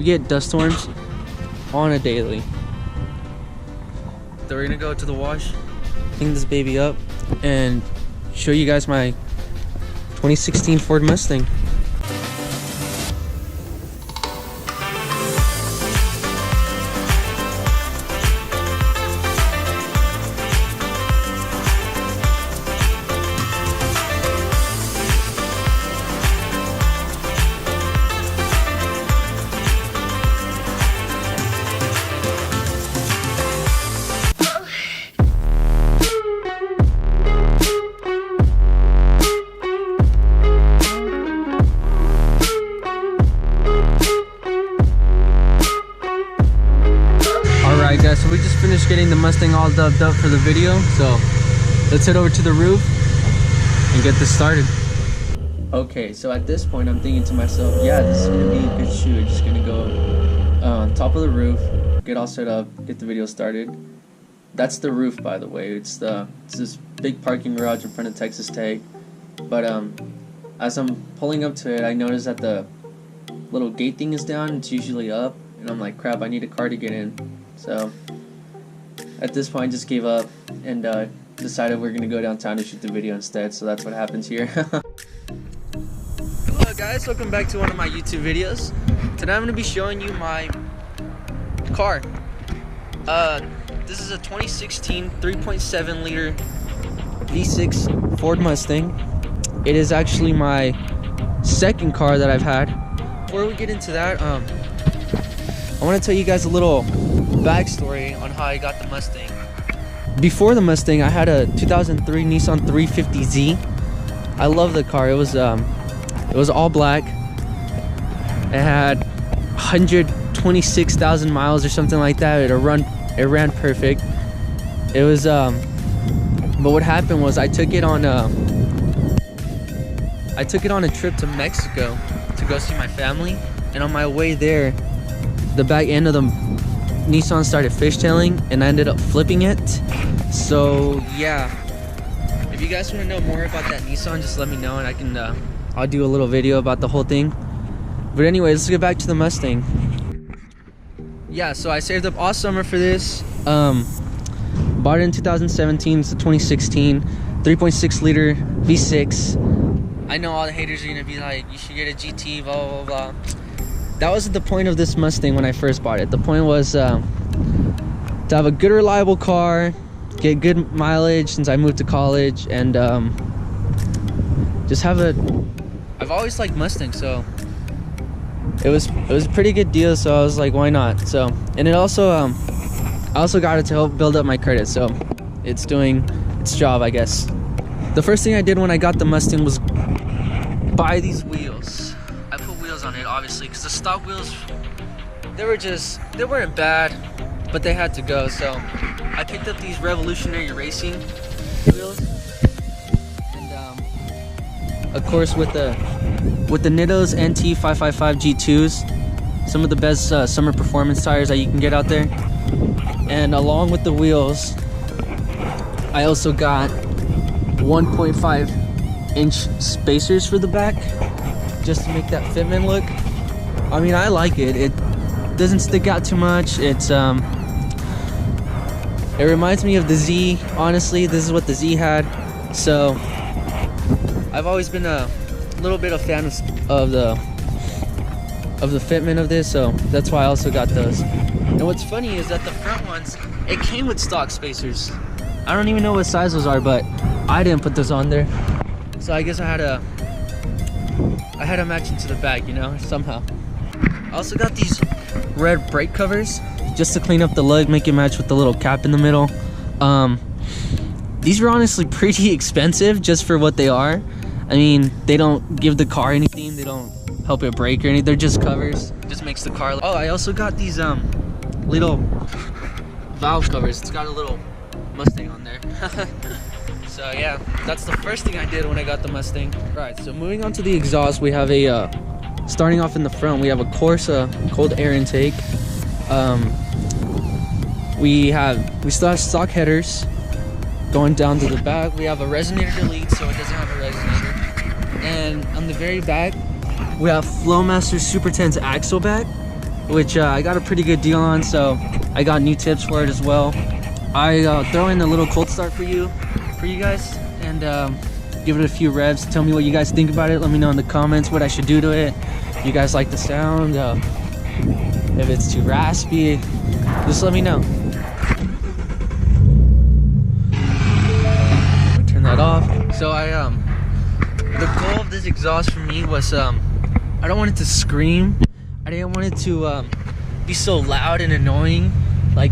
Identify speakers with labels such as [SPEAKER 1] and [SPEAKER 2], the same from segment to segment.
[SPEAKER 1] get dust storms on a daily. So we're gonna go to the wash, clean this baby up, and show you guys my 2016 Ford Mustang. Alright guys, so we just finished getting the Mustang all dubbed up for the video, so let's head over to the roof and get this started. Okay, so at this point I'm thinking to myself, yeah, this is gonna be a good shoot. Just gonna go on top of the roof, get all set up, get the video started. That's the roof, by the way. It's this big parking garage in front of Texas Tech. But as I'm pulling up to it, I noticed that the little gate thing is down. It's usually up, and I'm like, crap, I need a car to get in. So at this point I just gave up and decided we're gonna go downtown to shoot the video instead. So that's what happens here. Hello guys, welcome back to one of my YouTube videos. Today I'm gonna be showing you my car. This is a 2016 3.7 liter V6 Ford Mustang. It is actually my second car that I've had. Before we get into that, I want to tell you guys a little backstory on how I got the Mustang. Before the Mustang, I had a 2003 Nissan 350Z. I love the car. It was all black. It had 126,000 miles or something like that. It ran perfect. It was but what happened was I took it on a trip to Mexico to go see my family, and on my way there, the back end of the Nissan started fishtailing and I ended up flipping it. So yeah, if you guys want to know more about that Nissan, just let me know and I can I'll do a little video about the whole thing. But anyways, let's get back to the Mustang. Yeah, so I saved up all summer for this. Bought it in 2017. It's a 2016 3.6 liter V6. I know all the haters are gonna be like, you should get a GT, blah blah blah. That wasn't the point of this Mustang when I first bought it. The point was to have a good, reliable car, get good mileage since I moved to college, and just have a. I've always liked Mustangs, so it was a pretty good deal. So I was like, why not? So, and it also I also got it to help build up my credit, so it's doing its job, I guess. The first thing I did when I got the Mustang was buy these wheels. I put wheels on it, obviously, because the stock wheels, they weren't bad, but they had to go. So I picked up these Revolutionary Racing wheels, and of course with the Nitto NT555 G2s, some of the best summer performance tires that you can get out there. And along with the wheels, I also got 1.5-inch spacers for the back, just to make that fitment look. I mean, I like it. It doesn't stick out too much. It reminds me of the Z. Honestly, this is what the Z had. So I've always been a little bit of fan of the fitment of this, so that's why I also got those. And what's funny is that the front ones, it came with stock spacers. I don't even know what size those are, but I didn't put those on there. So I guess I had to match it to the back, you know, somehow. I also got these red brake covers just to clean up the lug, make it match with the little cap in the middle. These were honestly pretty expensive just for what they are. I mean, they don't give the car anything. They don't help it brake or anything. They're just covers. Just makes the car. Oh, I also got these little valve covers. It's got a little Mustang on there. So yeah, that's the first thing I did when I got the Mustang. Right, so moving on to the exhaust, we have a starting off in the front, we have a Corsa cold air intake. We still have stock headers. Going down to the back, we have a Resonator Delete, so it doesn't have a resonator. And on the very back, we have Flowmaster Super Tense axle back. which I got a pretty good deal on, so I got new tips for it as well. I throw in a little cold start for you guys, and give it a few revs. Tell me what you guys think about it. Let me know in the comments what I should do to it. If you guys like the sound, if it's too raspy, just let me know. Turn that off. So the goal of this exhaust for me was I don't want it to scream. I didn't want it to be so loud and annoying like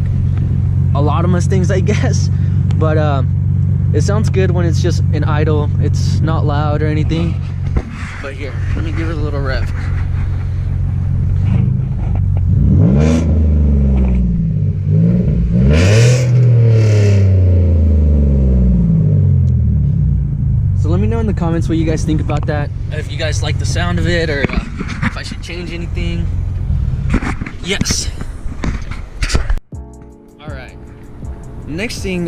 [SPEAKER 1] a lot of Mustangs, I guess. But it sounds good when it's just an idle. It's not loud or anything. But here, let me give it a little rev. So let me know in the comments what you guys think about that. If you guys like the sound of it, or if I should change anything. Yes. All right. Next thing,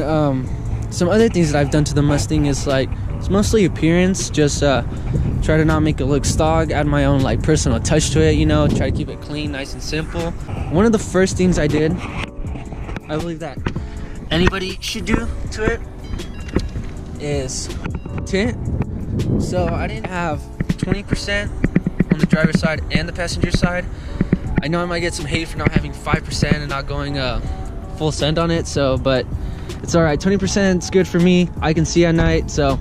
[SPEAKER 1] some other things that I've done to the Mustang is like, it's mostly appearance. Just try to not make it look stock, add my own like personal touch to it, you know, try to keep it clean, nice and simple. One of the first things I did, I believe that anybody should do to it, is tint. So I didn't have 20% on the driver's side and the passenger side. I know I might get some hate for not having 5% and not going full send on it, so but it's all right. 20% is good for me. I can see at night, so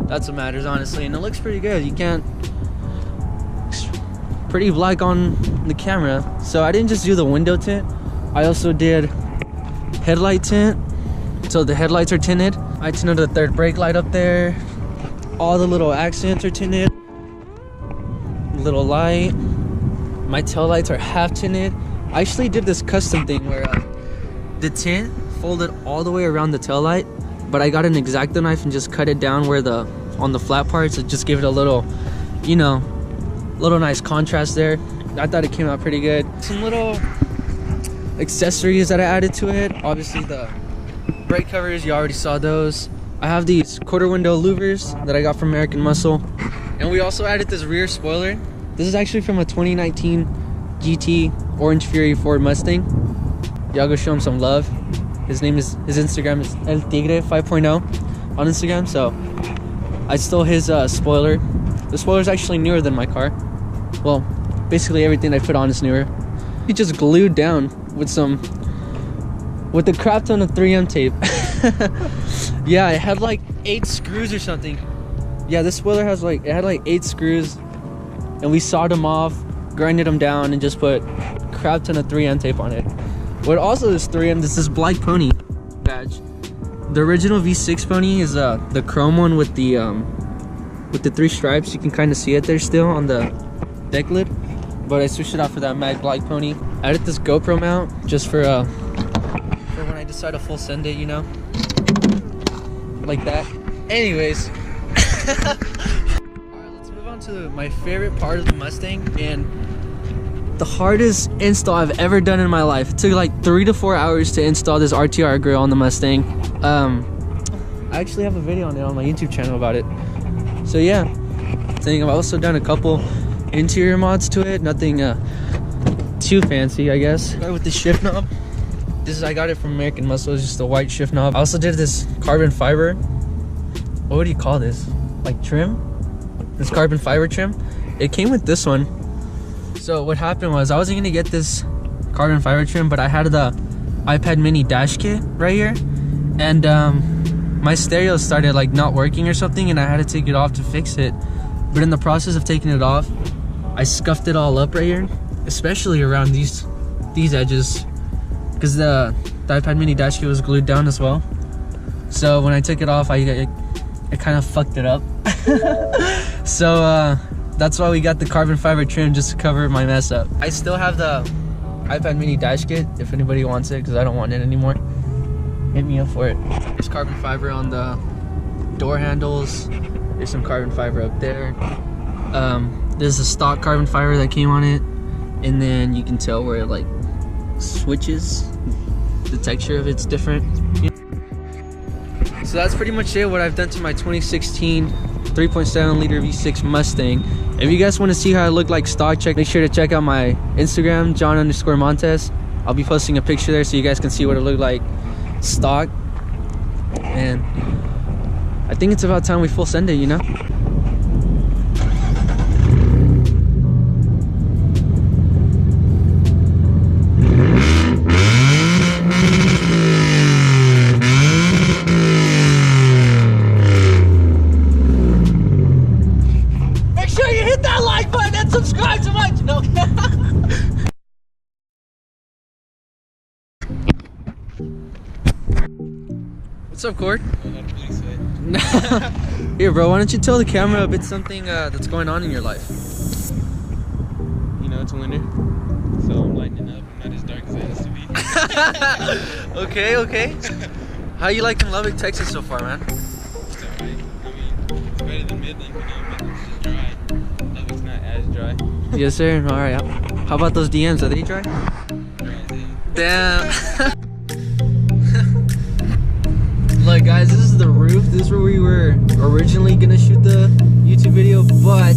[SPEAKER 1] that's what matters, honestly. And it looks pretty good. You can't, it's pretty black on the camera. So I didn't just do the window tint, I also did headlight tint. So the headlights are tinted. I tinted the third brake light up there. All the little accents are tinted. Little light. My tail lights are half tinted. I actually did this custom thing where the tint folded all the way around the tail light, but I got an X-Acto knife and just cut it down where on the flat parts. It just gave it a little, you know, little nice contrast there. I thought it came out pretty good. Some little accessories that I added to it. Obviously the brake covers, you already saw those. I have these quarter window louvers that I got from American Muscle, and we also added this rear spoiler. This is actually from a 2019 GT Orange Fury Ford Mustang. Y'all go show him some love. His Instagram is El Tigre 5.0 on Instagram. So I stole his spoiler. The spoiler is actually newer than my car. Well, basically everything I put on is newer. He just glued down with the crap ton of 3M tape. Yeah, it had like 8 screws or something. Yeah, this spoiler has like, it had like 8 screws, and we sawed them off, grinded them down, and just put crap ton of 3M tape on it. What also is 3M, this is Black Pony badge. The original V6 Pony is the chrome one with the 3 stripes. You can kind of see it there still on the deck lid, but I switched it out for that Mag Black Pony. I added this GoPro mount just for when I decide to full send it, you know, like that. Anyways, all right, let's move on to my favorite part of the Mustang, and the hardest install I've ever done in my life. It took like 3 to 4 hours to install this RTR grill on the Mustang. I actually have a video on it on my YouTube channel about it. So yeah, I've also done a couple interior mods to it. Nothing too fancy, I guess. Start with the shift knob. I got it from American Muscle. It's just a white shift knob. I also did this carbon fiber. What would you call this? Like trim? This carbon fiber trim. It came with this one. So what happened was I wasn't gonna get this carbon fiber trim, but I had the iPad mini dash kit right here, and my stereo started like not working or something, and I had to take it off to fix it. But in the process of taking it off, I scuffed it all up right here, especially around these edges, because the iPad mini dash kit was glued down as well. So when I took it off, it kind of fucked it up. So that's why we got the carbon fiber trim, just to cover my mess up. I still have the iPad mini dash kit if anybody wants it, because I don't want it anymore. Hit me up for it. There's carbon fiber on the door handles. There's some carbon fiber up there. There's a stock carbon fiber that came on it, and then you can tell where it like switches. The texture of it's different. So that's pretty much it, what I've done to my 2016 3.7 liter V6 Mustang. If you guys want to see how I look like stock, make sure to check out my Instagram, John_Montes. I'll be posting a picture there so you guys can see what it looked like stock. And I think it's about time we full send it, you know? Make sure you hit that like button and subscribe to my channel. What's up, Cord? Here, bro, why don't you tell the camera a bit something that's going on in your life?
[SPEAKER 2] You know, it's winter, so I'm lightening up. I'm not as dark as I used to be.
[SPEAKER 1] Okay. How you liking Lubbock, Texas so far, man?
[SPEAKER 2] It's alright. I mean, it's better than Midland, you know. Midland's just dry. Lubbock's not as dry.
[SPEAKER 1] Yes, sir. Alright. How about those DMs? Are they dry?
[SPEAKER 2] Dry as hell.
[SPEAKER 1] Damn. Look, guys, this is the roof. This is where we were originally gonna shoot the YouTube video, but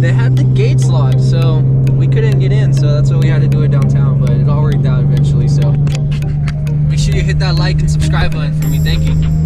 [SPEAKER 1] they had the gates locked, so we couldn't get in. So that's why we had to do it downtown. But it all worked out eventually. So make sure you hit that like and subscribe button for me. Thank you.